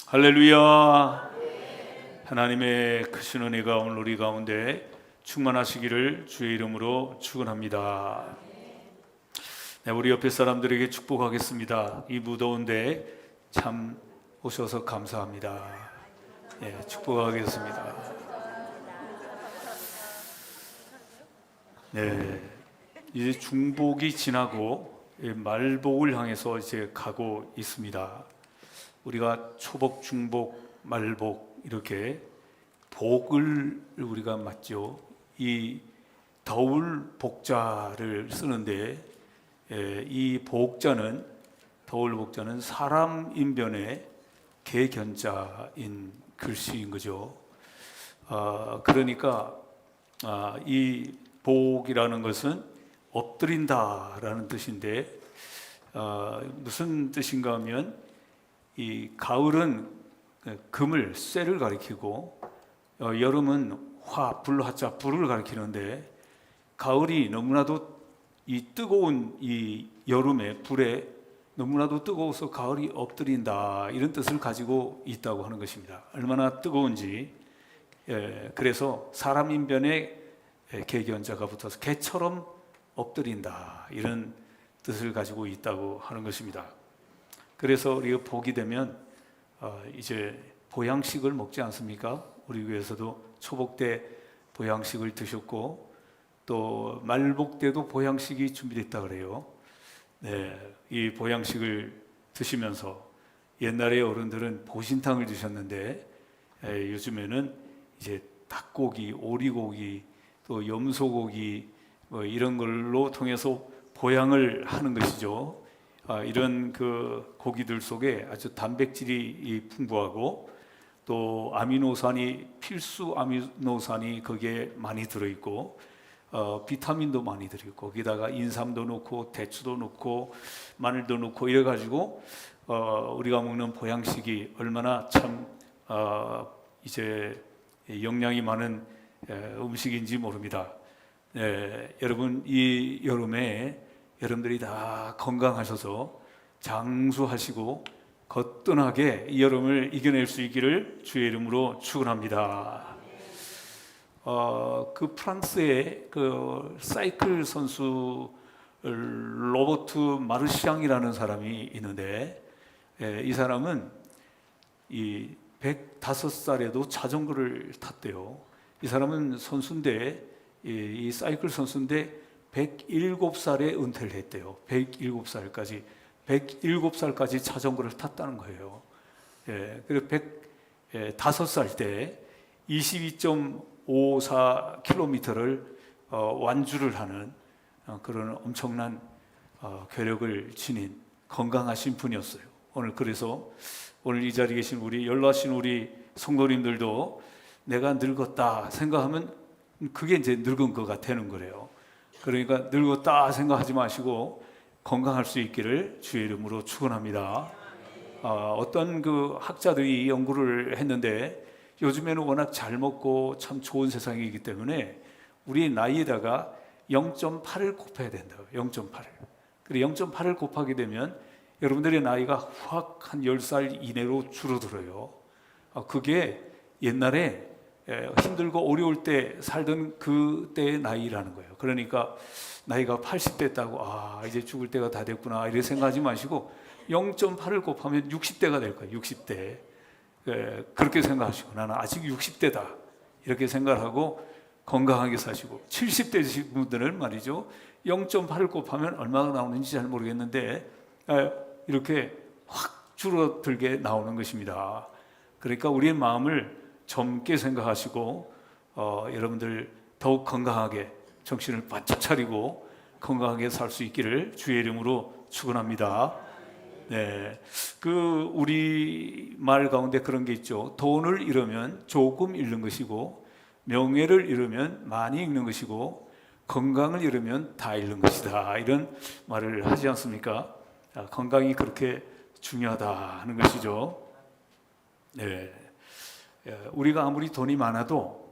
할렐루야. 하나님의 크신 은혜가 오늘 우리 가운데 충만하시기를 주의 이름으로 축원합니다. 네, 우리 옆에 사람들에게 축복하겠습니다. 이 무더운데 참 오셔서 감사합니다. 네, 축복하겠습니다. 네, 이제 중복이 지나고 말복을 향해서 이제 가고 있습니다. 우리가 초복, 중복, 말복 이렇게 복을 우리가 맞죠. 이 더울 복자를 쓰는데 이 복자는 더울 복자는 사람 인변의 개견자인 글씨인 거죠. 그러니까 이 복이라는 것은 엎드린다라는 뜻인데 무슨 뜻인가 하면 이 가을은 금을 쇠를 가리키고 여름은 불화자 불을 가리키는데 가을이 너무나도 이 뜨거운 이 여름의 불에 너무나도 뜨거워서 가을이 엎드린다 이런 뜻을 가지고 있다고 하는 것입니다. 얼마나 뜨거운지. 그래서 사람 인변에 개견자가 붙어서 개처럼 엎드린다 이런 뜻을 가지고 있다고 하는 것입니다. 그래서 우리가 복이 되면 이제 보양식을 먹지 않습니까? 우리 교회에서도 초복 때 보양식을 드셨고 또 말복 때도 보양식이 준비됐다 그래요. 네, 이 보양식을 드시면서 옛날에 어른들은 보신탕을 드셨는데 요즘에는 이제 닭고기, 오리고기, 또 염소고기 뭐 이런 걸로 통해서 보양을 하는 것이죠. 이런 그 고기들 속에 아주 단백질이 풍부하고 또 아미노산이 필수 아미노산이 거기에 많이 들어있고 비타민도 많이 들어있고 거기다가 인삼도 넣고 대추도 넣고 마늘도 넣고 이래가지고 우리가 먹는 보양식이 얼마나 참 이제 영양이 많은 음식인지 모릅니다. 여러분 이 여름에 여러분들이 다 건강하셔서 장수하시고 거뜬하게 이 여름을 이겨낼 수 있기를 주의 이름으로 축원합니다. 그 프랑스의 그 사이클 선수 로버트 마르샹이라는 사람이 있는데 이 사람은 이 105살에도 자전거를 탔대요. 이 사람은 선수인데 이 사이클 선수인데 107살에 은퇴를 했대요. 107살까지 자전거를 탔다는 거예요. 그리고 105살 때 22.54km를 완주를 하는 그런 엄청난 괴력을 지닌 건강하신 분이었어요. 그래서 오늘 이 자리에 계신 우리 연로하신 우리 성도님들도 내가 늙었다 생각하면 그게 이제 늙은 거가 되는 거래요. 그러니까 늙었다 생각하지 마시고 건강할 수 있기를 주의 이름으로 축원합니다. 어떤 그 학자들이 연구를 했는데 요즘에는 워낙 잘 먹고 참 좋은 세상이기 때문에 우리 나이에다가 0.8을 곱해야 된다고. 0.8을. 그리고 0.8을 곱하게 되면 여러분들의 나이가 확 한 10살 이내로 줄어들어요. 그게 옛날에 힘들고 어려울 때 살던 그때의 나이라는 거예요. 그러니까 나이가 80 됐다고 이제 죽을 때가 다 됐구나 이렇게 생각하지 마시고 0.8을 곱하면 60대가 될 거예요. 60대. 그렇게 생각하시고 나는 아직 60대다 이렇게 생각하고 건강하게 사시고 70대 되신 분들은 말이죠 0.8을 곱하면 얼마가 나오는지 잘 모르겠는데 이렇게 확 줄어들게 나오는 것입니다. 그러니까 우리의 마음을 젊게 생각하시고 여러분들 더욱 건강하게 정신을 바짝 차리고 건강하게 살 수 있기를 주의 이름으로 축원합니다. 네, 그 우리 말 가운데 그런 게 있죠. 돈을 잃으면 조금 잃는 것이고 명예를 잃으면 많이 잃는 것이고 건강을 잃으면 다 잃는 것이다 이런 말을 하지 않습니까? 건강이 그렇게 중요하다 하는 것이죠. 네. 우리가 아무리 돈이 많아도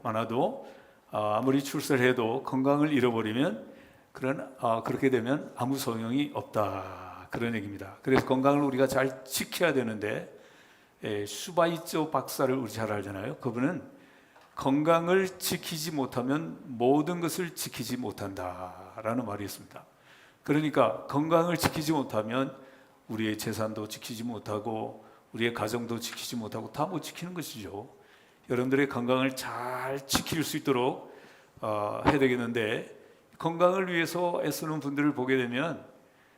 아무리 출세를 해도 건강을 잃어버리면 그렇게 되면 아무 소용이 없다 그런 얘기입니다. 그래서 건강을 우리가 잘 지켜야 되는데 슈바이처 박사를 우리 잘 알잖아요. 그분은 건강을 지키지 못하면 모든 것을 지키지 못한다라는 말이 있습니다. 그러니까 건강을 지키지 못하면 우리의 재산도 지키지 못하고 우리의 가정도 지키지 못하고 다 못 지키는 것이죠. 여러분들의 건강을 잘 지킬 수 있도록 해야 되겠는데, 건강을 위해서 애쓰는 분들을 보게 되면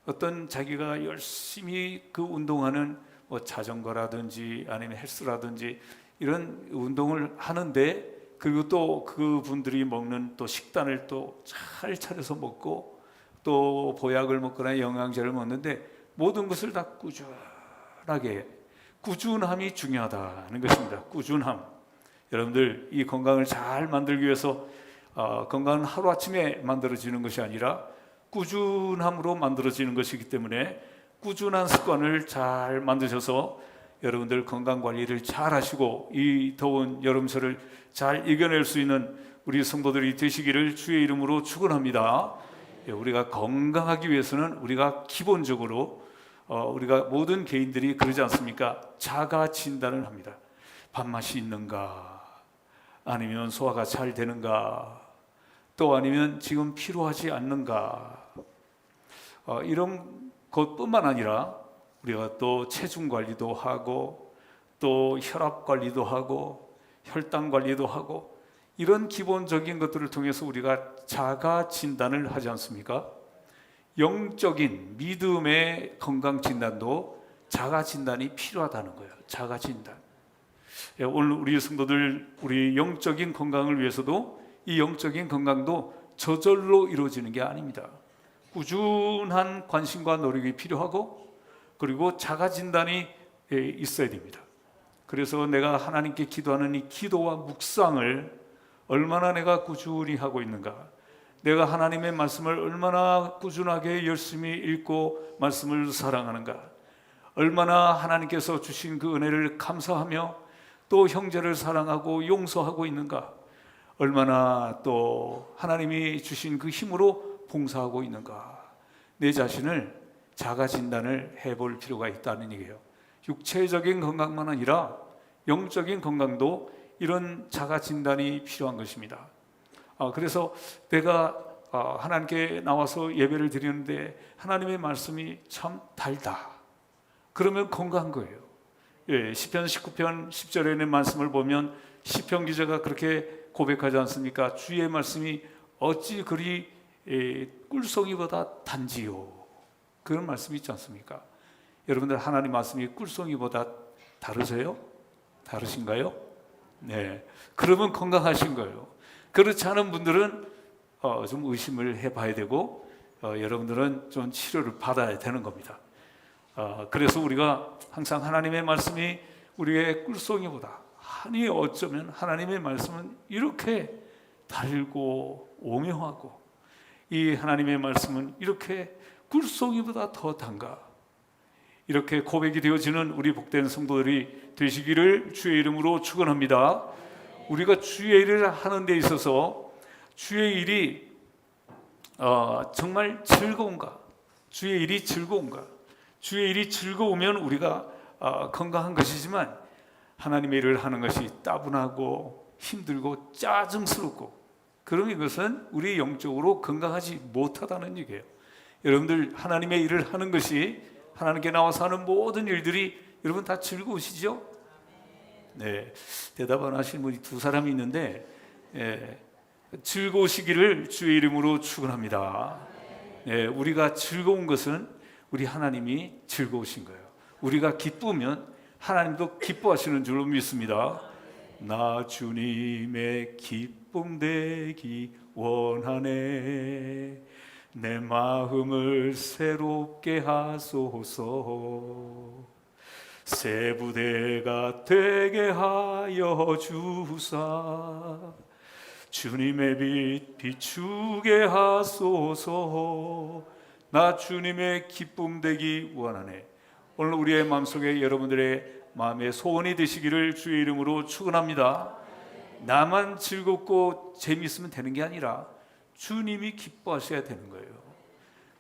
어떤 자기가 열심히 그 운동하는 뭐 자전거라든지 아니면 헬스라든지 이런 운동을 하는데, 그리고 또 그분들이 먹는 또 식단을 또 잘 차려서 먹고 또 보약을 먹거나 영양제를 먹는데 모든 것을 다 꾸준하게, 꾸준함이 중요하다는 것입니다. 꾸준함. 여러분들 이 건강을 잘 만들기 위해서 건강은 하루아침에 만들어지는 것이 아니라 꾸준함으로 만들어지는 것이기 때문에 꾸준한 습관을 잘 만드셔서 여러분들 건강 관리를 잘 하시고 이 더운 여름철을 잘 이겨낼 수 있는 우리 성도들이 되시기를 주의 이름으로 축원합니다. 우리가 건강하기 위해서는 우리가 기본적으로 우리가 모든 개인들이 그러지 않습니까? 자가 진단을 합니다. 밥맛이 있는가? 아니면 소화가 잘 되는가? 또 아니면 지금 피로하지 않는가? 이런 것뿐만 아니라 우리가 또 체중 관리도 하고 또 혈압 관리도 하고 혈당 관리도 하고 이런 기본적인 것들을 통해서 우리가 자가 진단을 하지 않습니까? 영적인 믿음의 건강 진단도 자가 진단이 필요하다는 거예요. 자가 진단. 오늘 우리 성도들, 우리 영적인 건강을 위해서도 이 영적인 건강도 저절로 이루어지는 게 아닙니다. 꾸준한 관심과 노력이 필요하고 그리고 자가 진단이 있어야 됩니다. 그래서 내가 하나님께 기도하는 이 기도와 묵상을 얼마나 내가 꾸준히 하고 있는가, 내가 하나님의 말씀을 얼마나 꾸준하게 열심히 읽고 말씀을 사랑하는가, 얼마나 하나님께서 주신 그 은혜를 감사하며 또 형제를 사랑하고 용서하고 있는가, 얼마나 또 하나님이 주신 그 힘으로 봉사하고 있는가, 내 자신을 자가 진단을 해볼 필요가 있다는 얘기예요. 육체적인 건강만 아니라 영적인 건강도 이런 자가 진단이 필요한 것입니다. 그래서 내가 하나님께 나와서 예배를 드리는데 하나님의 말씀이 참 달다, 그러면 건강한 거예요. 시편 19편 10절에 있는 말씀을 보면 시편 기자가 그렇게 고백하지 않습니까? 주의 말씀이 어찌 그리 꿀송이보다 단지요, 그런 말씀이 있지 않습니까? 여러분들 하나님 말씀이 꿀송이보다 다르세요? 다르신가요? 네, 그러면 건강하신 거예요. 그렇지 않은 분들은 좀 의심을 해봐야 되고 여러분들은 좀 치료를 받아야 되는 겁니다. 그래서 우리가 항상 하나님의 말씀이 우리의 꿀송이보다, 아니 어쩌면 하나님의 말씀은 이렇게 달고 오묘하고 이 하나님의 말씀은 이렇게 꿀송이보다 더 단가, 이렇게 고백이 되어지는 우리 복된 성도들이 되시기를 주의 이름으로 축원합니다. 우리가 주의 일을 하는 데 있어서 주의 일이 정말 즐거운가, 주의 일이 즐거운가, 주의 일이 즐거우면 우리가 건강한 것이지만 하나님의 일을 하는 것이 따분하고 힘들고 짜증스럽고 그럼 이것은 우리 영적으로 건강하지 못하다는 얘기예요. 여러분들 하나님의 일을 하는 것이, 하나님께 나와서 하는 모든 일들이 여러분 다 즐거우시죠? 네, 대답 안 하시는 분이 두 사람이 있는데 즐거우시기를 주의 이름으로 축원합니다. 네, 우리가 즐거운 것은 우리 하나님이 즐거우신 거예요. 우리가 기쁘면 하나님도 기뻐하시는 줄로 믿습니다. 나 주님의 기쁨 되기 원하네, 내 마음을 새롭게 하소서, 새 부대가 되게 하여 주사, 주님의 빛 비추게 하소서, 나 주님의 기쁨 되기 원하네. 오늘 우리의 마음속에 여러분들의 마음의 소원이 되시기를 주의 이름으로 축원합니다. 나만 즐겁고 재미있으면 되는 게 아니라 주님이 기뻐하셔야 되는 거예요.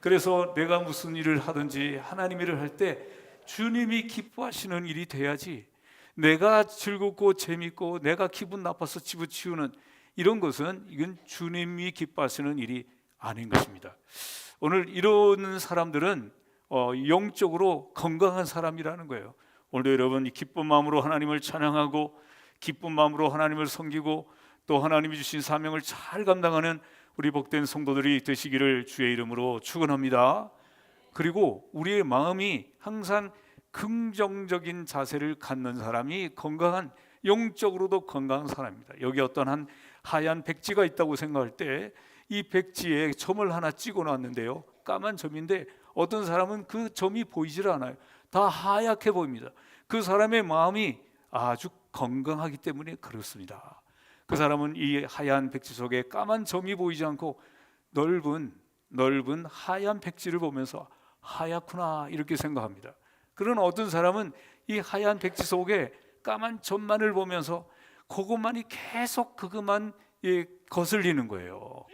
그래서 내가 무슨 일을 하든지 하나님 일을 할 때 주님이 기뻐하시는 일이 돼야지, 내가 즐겁고 재밌고 내가 기분 나빠서 집어치우는 이런 것은 이건 주님이 기뻐하시는 일이 아닌 것입니다. 오늘 이런 사람들은 영적으로 건강한 사람이라는 거예요. 오늘도 여러분 기쁜 마음으로 하나님을 찬양하고 기쁜 마음으로 하나님을 섬기고 또 하나님이 주신 사명을 잘 감당하는 우리 복된 성도들이 되시기를 주의 이름으로 축원합니다. 그리고 우리의 마음이 항상 긍정적인 자세를 갖는 사람이 건강한, 영적으로도 건강한 사람입니다. 여기 어떤 한 하얀 백지가 있다고 생각할 때 이 백지에 점을 하나 찍어 놨는데요, 까만 점인데 어떤 사람은 그 점이 보이질 않아요. 다 하얗게 보입니다. 그 사람의 마음이 아주 건강하기 때문에 그렇습니다. 그 사람은 이 하얀 백지 속에 까만 점이 보이지 않고 넓은 하얀 백지를 보면서 하얗구나 이렇게 생각합니다. 그런 어떤 사람은 이 하얀 백지 속에 까만 점만을 보면서 그것만이 계속 그것만 거슬리는 거예요.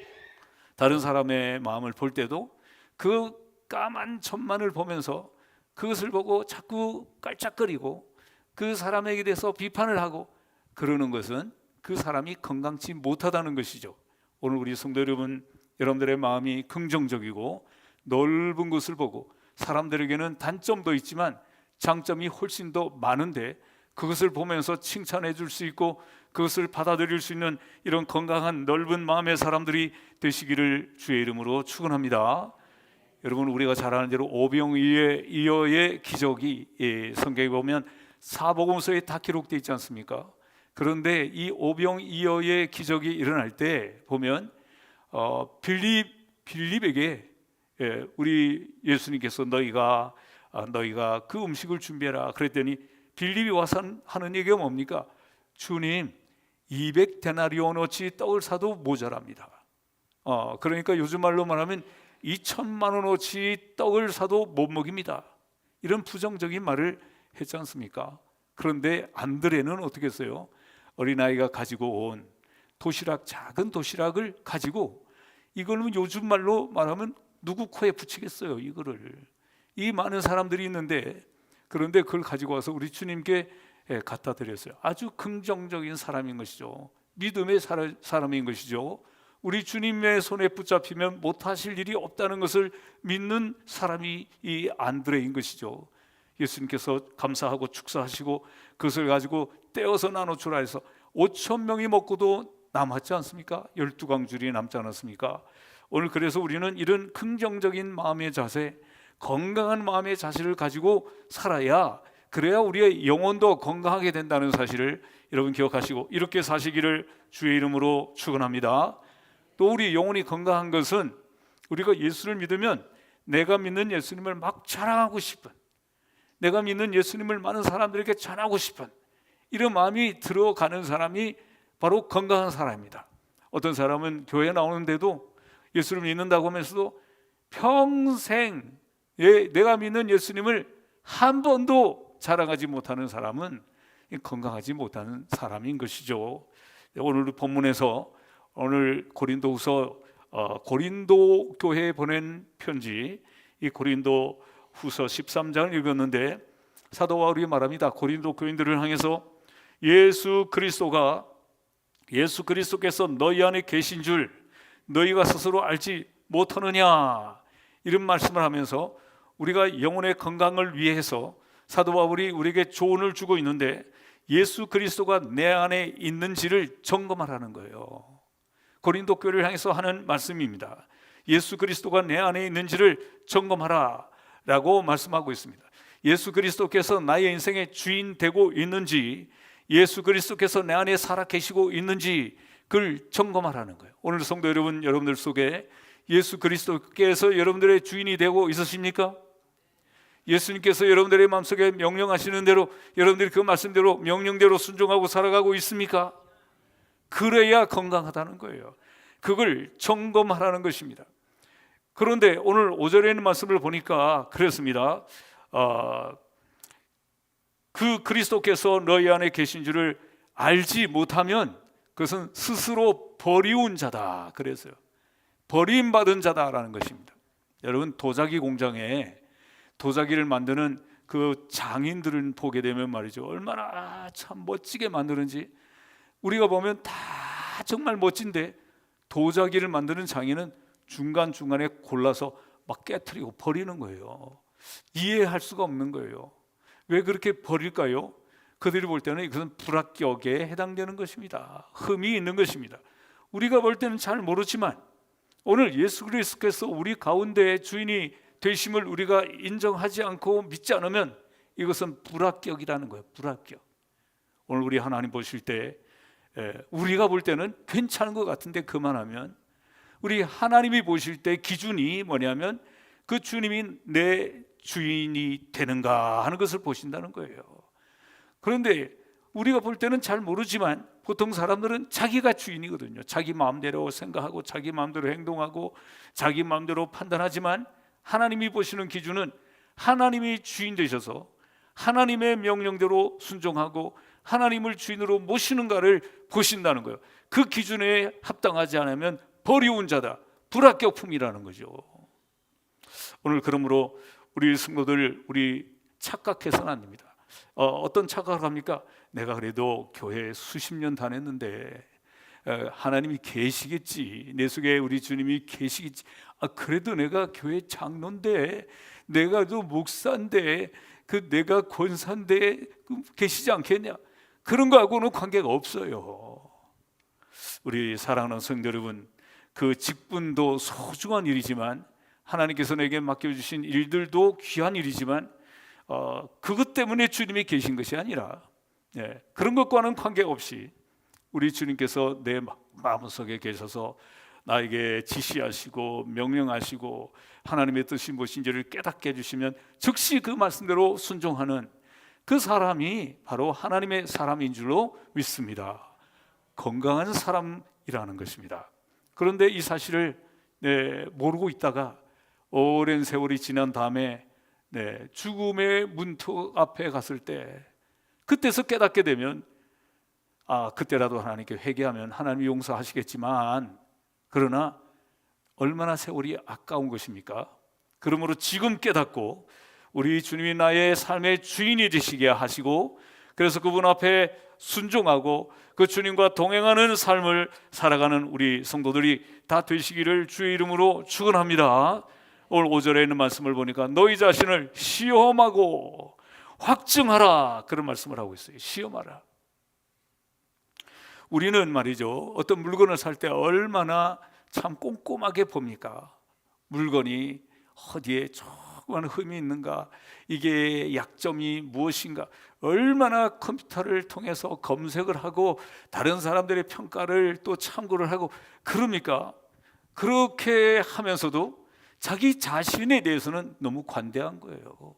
다른 사람의 마음을 볼 때도 그 까만 점만을 보면서 그것을 보고 자꾸 깔짝거리고 그 사람에게 대해서 비판을 하고 그러는 것은 그 사람이 건강치 못하다는 것이죠. 오늘 우리 성도 여러분, 여러분들의 마음이 긍정적이고 넓은 것을 보고 사람들에게는 단점도 있지만 장점이 훨씬 더 많은데 그것을 보면서 칭찬해 줄 수 있고 그것을 받아들일 수 있는 이런 건강한 넓은 마음의 사람들이 되시기를 주의 이름으로 축원합니다. 여러분, 우리가 잘 아는 대로 오병이어의 기적이 성경에 보면 사복음서에 다 기록되어 있지 않습니까? 그런데 이 오병이어의 기적이 일어날 때 보면 빌립에게 우리 예수님께서 너희가 그 음식을 준비해라 그랬더니 빌립이 와서 하는 얘기가 뭡니까? 주님, 200데나리온어치 떡을 사도 모자랍니다. 그러니까 요즘 말로 말하면 2천만 원어치 떡을 사도 못 먹입니다. 이런 부정적인 말을 했지 않습니까? 그런데 안드레는 어떻게 했어요? 어린아이가 가지고 온 도시락, 작은 도시락을 가지고, 이거는 요즘 말로 말하면 누구 코에 붙이겠어요? 이거를. 이 많은 사람들이 있는데, 그런데 그걸 가지고 와서 우리 주님께 갖다 드렸어요. 아주 긍정적인 사람인 것이죠. 믿음의 사람인 것이죠. 우리 주님의 손에 붙잡히면 못하실 일이 없다는 것을 믿는 사람이 이 안드레인 것이죠. 예수님께서 감사하고 축사하시고 그것을 가지고 떼어서 나눠주라 해서 5천 명이 먹고도 남았지 않습니까? 12광줄이 남지 않았습니까? 오늘 그래서 우리는 이런 긍정적인 마음의 자세, 건강한 마음의 자세를 가지고 살아야, 그래야 우리의 영혼도 건강하게 된다는 사실을 여러분 기억하시고 이렇게 사시기를 주의 이름으로 축원합니다. 또 우리 영혼이 건강한 것은 우리가 예수를 믿으면 내가 믿는 예수님을 막 자랑하고 싶은, 내가 믿는 예수님을 많은 사람들에게 전하고 싶은 이런 마음이 들어가는 사람이 바로 건강한 사람입니다. 어떤 사람은 교회 나오는데도 예수를 믿는다고 하면서도 평생 내가 믿는 예수님을 한 번도 자랑하지 못하는 사람은 건강하지 못하는 사람인 것이죠. 오늘 본문에서 오늘 고린도후서 고린도 교회에 보낸 편지, 이 고린도 후서 13장을 읽었는데 사도 바울이 말합니다. 고린도 교인들을 향해서 예수 그리스도께서 너희 안에 계신 줄 너희가 스스로 알지 못하느냐, 이런 말씀을 하면서 우리가 영혼의 건강을 위해서 사도 바울이 우리에게 조언을 주고 있는데 예수 그리스도가 내 안에 있는지를 점검하라는 거예요. 고린도 교회를 향해서 하는 말씀입니다. 예수 그리스도가 내 안에 있는지를 점검하라 라고 말씀하고 있습니다. 예수 그리스도께서 나의 인생의 주인 되고 있는지, 예수 그리스도께서 내 안에 살아 계시고 있는지 그걸 점검하라는 거예요. 오늘 성도 여러분, 여러분들 속에 예수 그리스도께서 여러분들의 주인이 되고 있으십니까? 예수님께서 여러분들의 마음속에 명령하시는 대로 여러분들이 그 말씀대로 명령대로 순종하고 살아가고 있습니까? 그래야 건강하다는 거예요. 그걸 점검하라는 것입니다. 그런데 오늘 5절에 있는 말씀을 보니까 그렇습니다. 그 그리스도께서 너희 안에 계신 줄을 알지 못하면 그것은 스스로 버리운 자다 그랬어요. 버림받은 자다라는 것입니다. 여러분, 도자기 공장에 도자기를 만드는 그 장인들은 보게 되면 말이죠, 얼마나 참 멋지게 만드는지. 우리가 보면 다 정말 멋진데 도자기를 만드는 장인은 중간중간에 골라서 막 깨트리고 버리는 거예요. 이해할 수가 없는 거예요. 왜 그렇게 버릴까요? 그들이 볼 때는 이것은 불합격에 해당되는 것입니다. 흠이 있는 것입니다. 우리가 볼 때는 잘 모르지만 오늘 예수 그리스도께서 우리 가운데 주인이 되심을 우리가 인정하지 않고 믿지 않으면 이것은 불합격이라는 거예요. 불합격. 오늘 우리 하나님 보실 때 우리가 볼 때는 괜찮은 것 같은데 그만하면, 우리 하나님이 보실 때 기준이 뭐냐면 그 주님이 내 주인이 되는가 하는 것을 보신다는 거예요. 그런데 우리가 볼 때는 잘 모르지만 보통 사람들은 자기가 주인이거든요. 자기 마음대로 생각하고 자기 마음대로 행동하고 자기 마음대로 판단하지만 하나님이 보시는 기준은 하나님이 주인 되셔서 하나님의 명령대로 순종하고 하나님을 주인으로 모시는가를 보신다는 거예요. 그 기준에 합당하지 않으면 버리운 자다, 불합격품이라는 거죠. 오늘 그러므로 우리 성도들, 우리 착각해서는 안 됩니다. 어떤 착각을 합니까? 내가 그래도 교회 수십 년 다녔는데 하나님이 계시겠지, 내 속에 우리 주님이 계시겠지, 그래도 내가 교회 장로인데, 내가 또 목사인데, 내가 권사인데 계시지 않겠냐? 그런 거하고는 관계가 없어요. 우리 사랑하는 성도 여러분, 그 직분도 소중한 일이지만 하나님께서 내게 맡겨주신 일들도 귀한 일이지만 그것 때문에 주님이 계신 것이 아니라 그런 것과는 관계없이 우리 주님께서 내 마음속에 계셔서 나에게 지시하시고 명령하시고 하나님의 뜻이 무엇인지를 깨닫게 해주시면 즉시 그 말씀대로 순종하는 그 사람이 바로 하나님의 사람인 줄로 믿습니다. 건강한 사람이라는 것입니다. 그런데 이 사실을 모르고 있다가 오랜 세월이 지난 다음에 죽음의 문턱 앞에 갔을 때, 그때서 깨닫게 되면 그때라도 하나님께 회개하면 하나님이 용서하시겠지만, 그러나 얼마나 세월이 아까운 것입니까? 그러므로 지금 깨닫고 우리 주님이 나의 삶의 주인이 되시게 하시고, 그래서 그분 앞에 순종하고 그 주님과 동행하는 삶을 살아가는 우리 성도들이 다 되시기를 주의 이름으로 축원합니다. 오늘 5절에 있는 말씀을 보니까 너희 자신을 시험하고 확증하라, 그런 말씀을 하고 있어요. 시험하라. 우리는 말이죠, 어떤 물건을 살 때 얼마나 참 꼼꼼하게 봅니까? 물건이 어디에 조그만 흠이 있는가, 이게 약점이 무엇인가, 얼마나 컴퓨터를 통해서 검색을 하고 다른 사람들의 평가를 또 참고를 하고 그럽니까? 그렇게 하면서도 자기 자신에 대해서는 너무 관대한 거예요.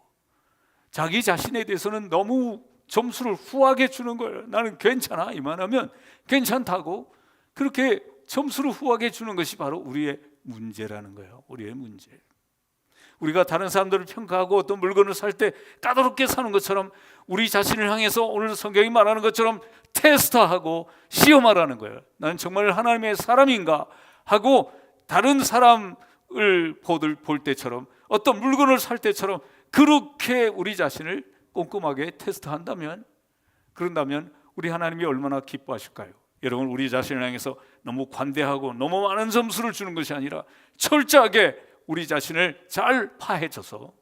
자기 자신에 대해서는 너무 점수를 후하게 주는 거예요. 나는 괜찮아, 이만하면 괜찮다고 그렇게 점수를 후하게 주는 것이 바로 우리의 문제라는 거예요. 우리의 문제. 우리가 다른 사람들을 평가하고 어떤 물건을 살 때 까다롭게 사는 것처럼 우리 자신을 향해서 오늘 성경이 말하는 것처럼 테스트하고 시험하라는 거예요. 나는 정말 하나님의 사람인가 하고 다른 사람을 볼 때처럼, 어떤 물건을 살 때처럼 그렇게 우리 자신을 꼼꼼하게 테스트한다면, 그런다면 우리 하나님이 얼마나 기뻐하실까요? 여러분, 우리 자신을 향해서 너무 관대하고 너무 많은 점수를 주는 것이 아니라 철저하게 우리 자신을 잘 파헤쳐서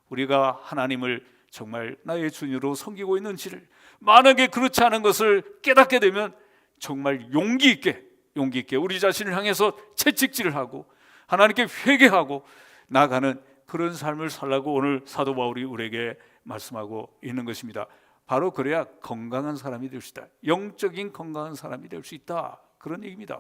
우리가 하나님을 정말 나의 주인으로 섬기고 있는지를, 만약에 그렇지 않은 것을 깨닫게 되면 정말 용기 있게 우리 자신을 향해서 채찍질을 하고 하나님께 회개하고 나아가는 그런 삶을 살라고 오늘 사도 바울이 우리에게 말씀하고 있는 것입니다. 바로 그래야 건강한 사람이 될 수 있다. 영적인 건강한 사람이 될 수 있다, 그런 얘기입니다.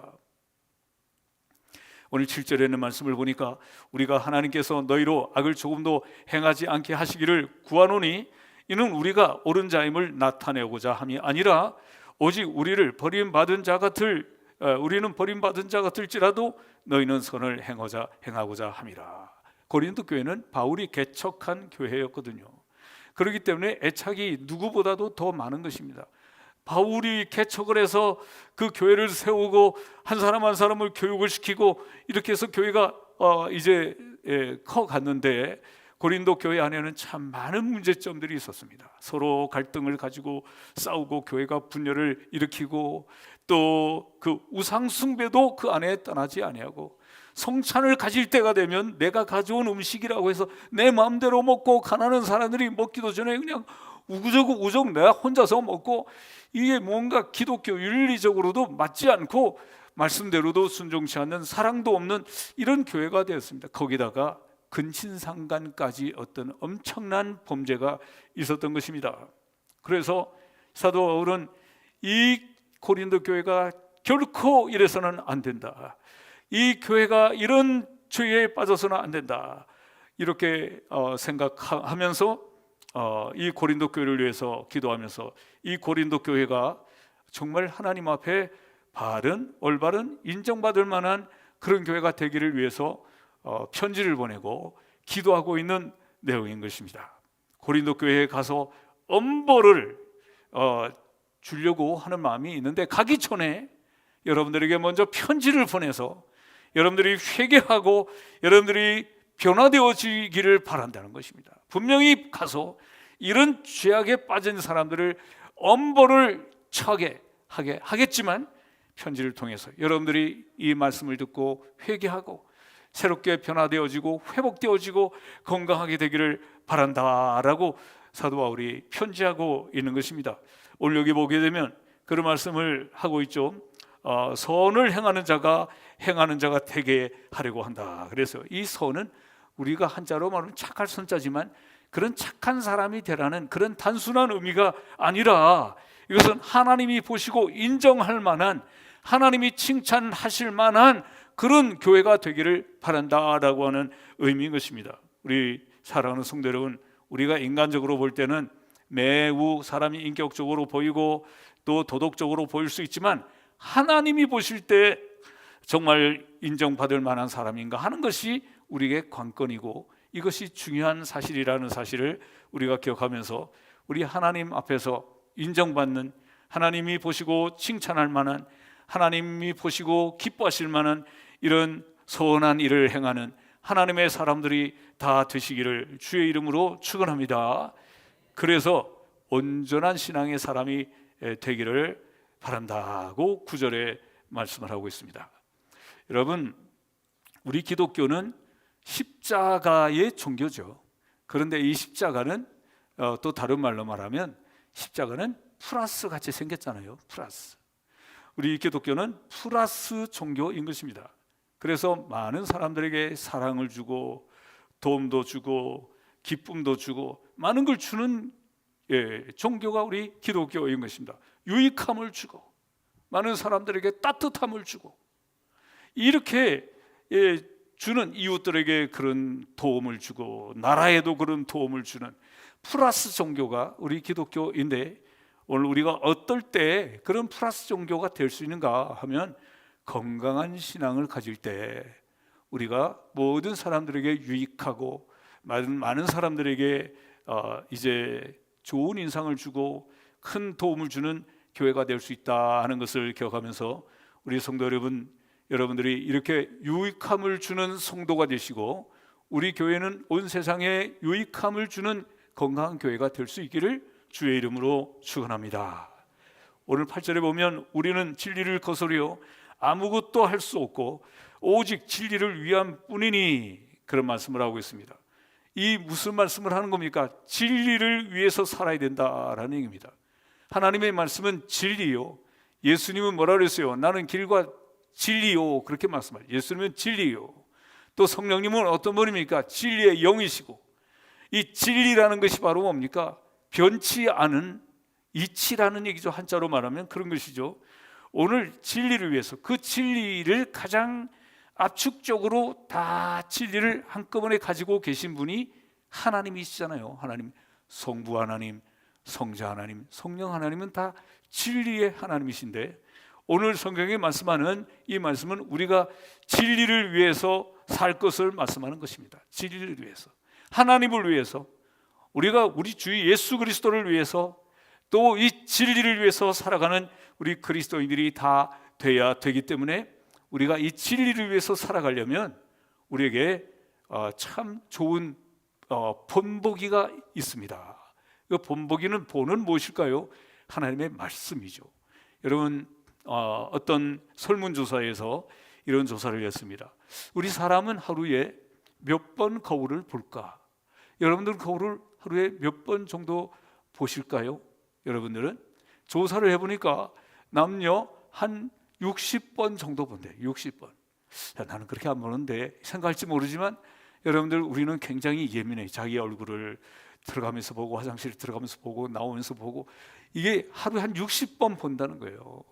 오늘 7절에 있는 말씀을 보니까 우리가 하나님께서 너희로 악을 조금도 행하지 않게 하시기를 구하노니 이는 우리가 옳은 자임을 나타내고자 함이 아니라 오직 우리는 버림받은 자 같을지라도 너희는 선을 행하고자 함이라. 고린도 교회는 바울이 개척한 교회였거든요. 그렇기 때문에 애착이 누구보다도 더 많은 것입니다. 바울이 개척을 해서 그 교회를 세우고 한 사람 한 사람을 교육을 시키고 이렇게 해서 교회가 이제 커갔는데, 고린도 교회 안에는 참 많은 문제점들이 있었습니다. 서로 갈등을 가지고 싸우고 교회가 분열을 일으키고 또 그 우상 숭배도 그 안에 떠나지 아니하고 성찬을 가질 때가 되면 내가 가져온 음식이라고 해서 내 마음대로 먹고 가난한 사람들이 먹기도 전에 그냥 우구적 내가 혼자서 먹고 이게 뭔가 기독교 윤리적으로도 맞지 않고 말씀대로도 순종치 않는 사랑도 없는 이런 교회가 되었습니다. 거기다가 근친상간까지 어떤 엄청난 범죄가 있었던 것입니다. 그래서 사도 바울은 이 고린도 교회가 결코 이래서는 안 된다, 이 교회가 이런 죄에 빠져서는 안 된다, 이렇게 생각하면서 이 고린도 교회를 위해서 기도하면서 이 고린도 교회가 정말 하나님 앞에 바른 올바른 인정받을 만한 그런 교회가 되기를 위해서 편지를 보내고 기도하고 있는 내용인 것입니다. 고린도 교회에 가서 엄벌을 주려고 하는 마음이 있는데 가기 전에 여러분들에게 먼저 편지를 보내서 여러분들이 회개하고 여러분들이 변화되어지기를 바란다는 것입니다. 분명히 가서 이런 죄악에 빠진 사람들을 엄벌을 처하게 하겠지만 편지를 통해서 여러분들이 이 말씀을 듣고 회개하고 새롭게 변화되어지고 회복되어지고 건강하게 되기를 바란다라고 사도 바울이 편지하고 있는 것입니다. 오늘 여기 보게 되면 그런 말씀을 하고 있죠. 선을 행하는 자가 되게 하려고 한다. 그래서 이 선은 우리가 한자로 말하면 착할 선자지만 그런 착한 사람이 되라는 그런 단순한 의미가 아니라 이것은 하나님이 보시고 인정할 만한, 하나님이 칭찬하실 만한 그런 교회가 되기를 바란다라고 하는 의미인 것입니다. 우리 사랑하는 성도 여러분, 우리가 인간적으로 볼 때는 매우 사람이 인격적으로 보이고 또 도덕적으로 보일 수 있지만 하나님이 보실 때 정말 인정받을 만한 사람인가 하는 것이 우리에게 관건이고 이것이 중요한 사실이라는 사실을 우리가 기억하면서 우리 하나님 앞에서 인정받는, 하나님이 보시고 칭찬할 만한, 하나님이 보시고 기뻐하실 만한 이런 선한 일을 행하는 하나님의 사람들이 다 되시기를 주의 이름으로 축원합니다. 그래서 온전한 신앙의 사람이 되기를 바란다고 9절에 말씀을 하고 있습니다. 여러분, 우리 기독교는 십자가의 종교죠. 그런데 이 십자가는 또 다른 말로 말하면 십자가는 플러스 같이 생겼잖아요. 플러스. 우리 기독교는 플러스 종교인 것입니다. 그래서 많은 사람들에게 사랑을 주고 도움도 주고 기쁨도 주고 많은 걸 주는 종교가 우리 기독교인 것입니다. 유익함을 주고 많은 사람들에게 따뜻함을 주고 이렇게 주는 이웃들에게 그런 도움을 주고 나라에도 그런 도움을 주는 플러스 종교가 우리 기독교인데 오늘 우리가 어떨 때 그런 플러스 종교가 될 수 있는가 하면 건강한 신앙을 가질 때 우리가 모든 사람들에게 유익하고 많은 사람들에게 이제 좋은 인상을 주고 큰 도움을 주는 교회가 될 수 있다 하는 것을 기억하면서 우리 성도 여러분들이 이렇게 유익함을 주는 성도가 되시고 우리 교회는 온 세상에 유익함을 주는 건강한 교회가 될 수 있기를 주의 이름으로 축원합니다. 오늘 8절에 보면 우리는 진리를 거스려 아무것도 할 수 없고 오직 진리를 위한 뿐이니 그런 말씀을 하고 있습니다. 이 무슨 말씀을 하는 겁니까? 진리를 위해서 살아야 된다라는 얘기입니다. 하나님의 말씀은 진리요. 예수님은 뭐라 그랬어요? 나는 길과 진리요. 그렇게 말씀하죠. 예수님은 진리요. 또 성령님은 어떤 분입니까? 진리의 영이시고 이 진리라는 것이 바로 뭡니까? 변치 않은 이치라는 얘기죠. 한자로 말하면 그런 것이죠. 오늘 진리를 위해서 그 진리를 가장 압축적으로 다 진리를 한꺼번에 가지고 계신 분이 하나님이시잖아요. 하나님, 성부 하나님, 성자 하나님, 성령 하나님은 다 진리의 하나님이신데 오늘 성경에 말씀하는 이 말씀은 우리가 진리를 위해서 살 것을 말씀하는 것입니다. 진리를 위해서, 하나님을 위해서, 우리가 우리 주 예수 그리스도를 위해서 또 이 진리를 위해서 살아가는 우리 그리스도인들이 다 돼야 되기 때문에 우리가 이 진리를 위해서 살아가려면 우리에게 참 좋은 본보기가 있습니다. 그 본보기는 본은 무엇일까요? 하나님의 말씀이죠. 여러분, 어떤 설문조사에서 이런 조사를 했습니다. 우리 사람은 하루에 몇 번 거울을 볼까? 여러분들은 거울을 하루에 몇 번 정도 보실까요? 여러분들은 조사를 해보니까 남녀 한 60번 정도 본대. 60번. 야, 나는 그렇게 안 보는데 생각할지 모르지만 여러분들, 우리는 굉장히 예민해. 자기 얼굴을 들어가면서 보고, 화장실 들어가면서 보고, 나오면서 보고, 이게 하루에 한 60번 본다는 거예요.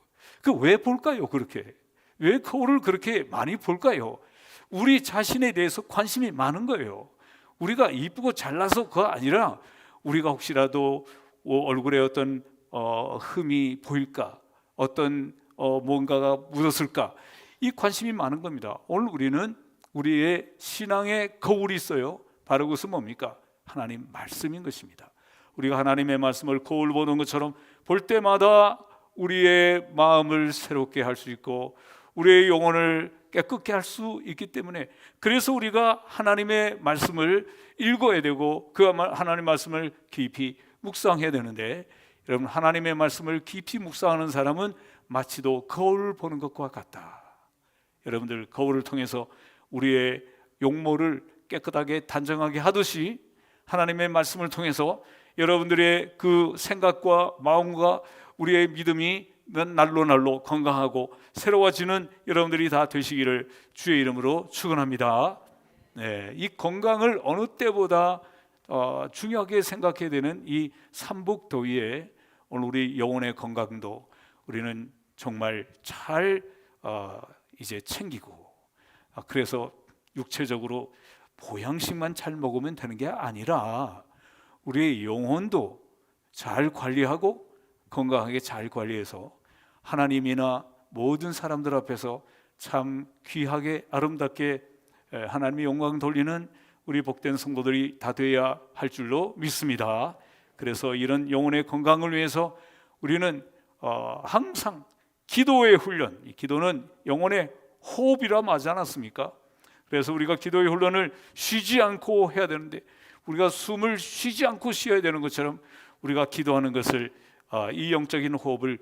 그 왜 볼까요? 그렇게 왜 거울을 그렇게 많이 볼까요? 우리 자신에 대해서 관심이 많은 거예요. 우리가 이쁘고 잘나서가 아니라 우리가 혹시라도 얼굴에 어떤 흠이 보일까, 어떤 뭔가가 묻었을까, 이 관심이 많은 겁니다. 오늘 우리는 우리의 신앙의 거울이 있어요. 바로 그것은 뭡니까? 하나님 말씀인 것입니다. 우리가 하나님의 말씀을 거울 보는 것처럼 볼 때마다 우리의 마음을 새롭게 할 수 있고 우리의 영혼을 깨끗게 할 수 있기 때문에, 그래서 우리가 하나님의 말씀을 읽어야 되고 그 하나님의 말씀을 깊이 묵상해야 되는데, 여러분, 하나님의 말씀을 깊이 묵상하는 사람은 마치도 거울을 보는 것과 같다. 여러분들, 거울을 통해서 우리의 용모를 깨끗하게 단정하게 하듯이 하나님의 말씀을 통해서 여러분들의 그 생각과 마음과 우리의 믿음이 날로 날로 건강하고 새로워지는 여러분들이 다 되시기를 주의 이름으로 축원합니다. 네, 이 건강을 어느 때보다 중요하게 생각해야 되는 이 삼복더위에 오늘 우리 영혼의 건강도 우리는 정말 잘 이제 챙기고, 그래서 육체적으로 보양식만 잘 먹으면 되는 게 아니라 우리의 영혼도 잘 관리하고 건강하게 잘 관리해서 하나님이나 모든 사람들 앞에서 참 귀하게 아름답게 하나님의 영광 돌리는 우리 복된 성도들이 다 되어야 할 줄로 믿습니다. 그래서 이런 영혼의 건강을 위해서 우리는 항상 기도의 훈련, 이 기도는 영혼의 호흡이라 하지 않았습니까? 그래서 우리가 기도의 훈련을 쉬지 않고 해야 되는데, 우리가 숨을 쉬지 않고 쉬어야 되는 것처럼 우리가 기도하는 것을 이 영적인 호흡을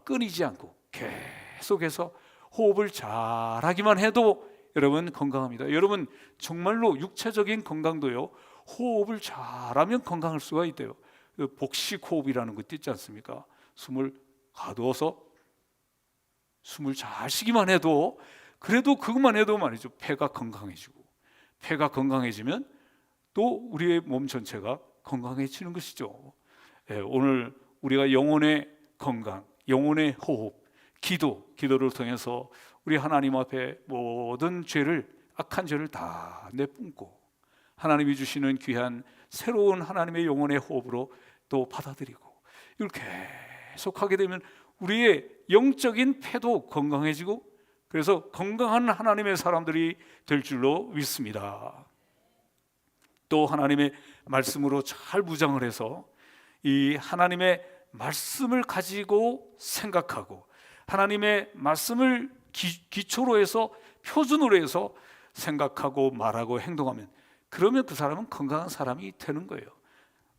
끊이지 않고 계속해서 호흡을 잘하기만 해도 여러분 건강합니다. 여러분, 정말로 육체적인 건강도요, 호흡을 잘하면 건강할 수가 있대요. 복식 호흡이라는 것도 있지 않습니까? 숨을 가두어서 숨을 잘 쉬기만 해도, 그래도 그것만 해도 말이죠, 폐가 건강해지고, 폐가 건강해지면 또 우리의 몸 전체가 건강해지는 것이죠. 오늘 우리가 영혼의 건강, 영혼의 호흡, 기도를 통해서 우리 하나님 앞에 모든 죄를, 악한 죄를 다 내뿜고 하나님이 주시는 귀한 새로운 하나님의 영혼의 호흡으로 또 받아들이고, 이렇게 계속하게 되면 우리의 영적인 폐도 건강해지고, 그래서 건강한 하나님의 사람들이 될 줄로 믿습니다. 또 하나님의 말씀으로 잘 무장을 해서 이 하나님의 말씀을 가지고 생각하고 하나님의 말씀을 기초로 해서, 표준으로 해서 생각하고 말하고 행동하면, 그러면 그 사람은 건강한 사람이 되는 거예요.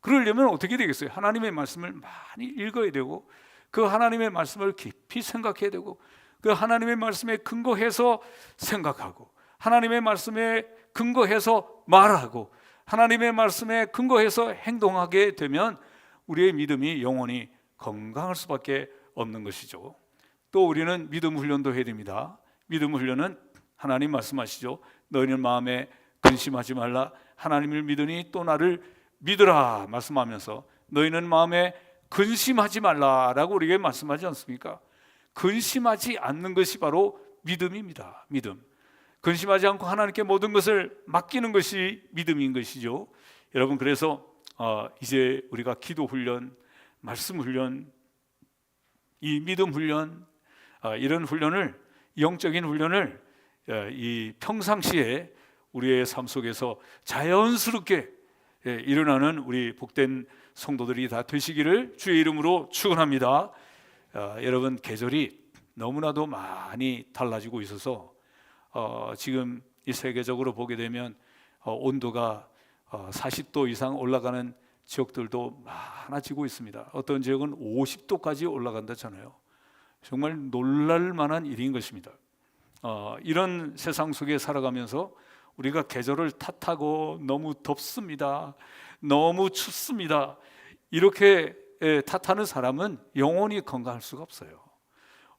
그러려면 어떻게 되겠어요? 하나님의 말씀을 많이 읽어야 되고, 그 하나님의 말씀을 깊이 생각해야 되고, 그 하나님의 말씀에 근거해서 생각하고, 하나님의 말씀에 근거해서 말하고, 하나님의 말씀에 근거해서 행동하게 되면 우리의 믿음이 영원히 건강할 수밖에 없는 것이죠. 또 우리는 믿음 훈련도 해야 됩니다. 믿음 훈련은 하나님 말씀하시죠. 너희는 마음에 근심하지 말라. 하나님을 믿으니 또 나를 믿으라 말씀하면서, 너희는 마음에 근심하지 말라라고 우리에게 말씀하지 않습니까? 근심하지 않는 것이 바로 믿음입니다. 믿음. 근심하지 않고 하나님께 모든 것을 맡기는 것이 믿음인 것이죠. 여러분, 그래서 이제 우리가 기도 훈련, 말씀 훈련, 이 믿음 훈련, 이런 훈련을, 영적인 훈련을 이 평상시에 우리의 삶 속에서 자연스럽게 일어나는 우리 복된 성도들이 다 되시기를 주의 이름으로 축원합니다. 여러분, 계절이 너무나도 많이 달라지고 있어서 지금 이 세계적으로 보게 되면 온도가 40도 이상 올라가는 지역들도 많아지고 있습니다. 어떤 지역은 50도까지 올라간다잖아요. 정말 놀랄 만한 일인 것입니다. 이런 세상 속에 살아가면서 우리가 계절을 탓하고 너무 덥습니다, 너무 춥습니다, 이렇게 탓하는 사람은 영원히 건강할 수가 없어요.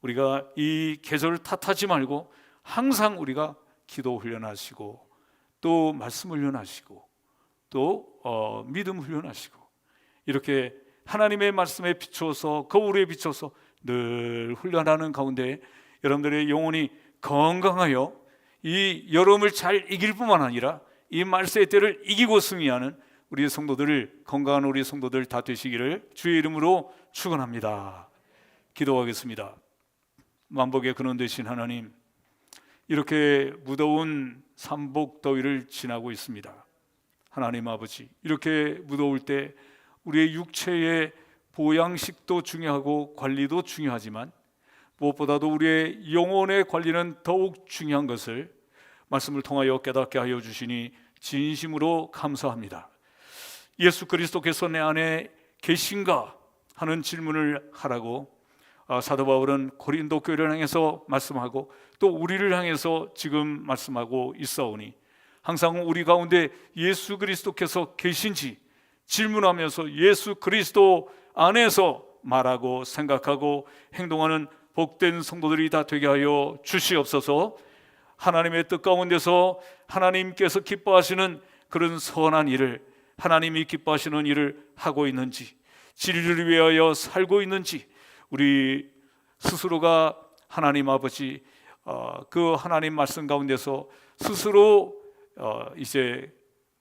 우리가 이 계절을 탓하지 말고 항상 우리가 기도 훈련하시고 또 말씀 훈련하시고 또 믿음 훈련하시고 이렇게 하나님의 말씀에 비추어서 거울에 비춰서 늘 훈련하는 가운데 여러분들의 영혼이 건강하여 이 여름을 잘 이길 뿐만 아니라 이 말세의 때를 이기고 승리하는 우리의 성도들, 건강한 우리 성도들 다 되시기를 주의 이름으로 축원합니다. 기도하겠습니다. 만복의 근원 되신 하나님, 이렇게 무더운 삼복 더위를 지나고 있습니다. 하나님 아버지, 이렇게 무더울 때 우리의 육체의 보양식도 중요하고 관리도 중요하지만 무엇보다도 우리의 영혼의 관리는 더욱 중요한 것을 말씀을 통하여 깨닫게 하여 주시니 진심으로 감사합니다. 예수 그리스도께서 내 안에 계신가 하는 질문을 하라고 사도 바울은 고린도 교회를 향해서 말씀하고 또 우리를 향해서 지금 말씀하고 있사오니 항상 우리 가운데 예수 그리스도께서 계신지 질문하면서 예수 그리스도 안에서 말하고 생각하고 행동하는 복된 성도들이 다 되게 하여 주시옵소서. 하나님의 뜻 가운데서 하나님께서 기뻐하시는 그런 선한 일을, 하나님이 기뻐하시는 일을 하고 있는지, 진리를 위하여 살고 있는지 우리 스스로가 하나님 아버지 그 하나님 말씀 가운데서 스스로 이제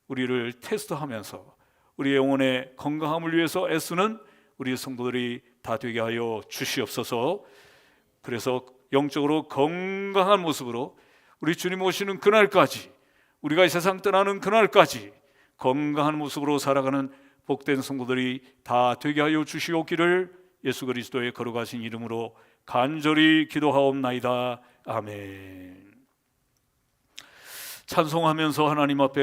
우리를 테스트하면서 우리 영혼의 건강함을 위해서 애쓰는 우리 성도들이 다 되게 하여 주시옵소서. 그래서 영적으로 건강한 모습으로 우리 주님 오시는 그날까지, 우리가 이 세상 떠나는 그날까지 건강한 모습으로 살아가는 복된 성도들이 다 되게 하여 주시옵기를 예수 그리스도의 거룩하신 이름으로 간절히 기도하옵나이다. 아멘. 찬송하면서 하나님 앞에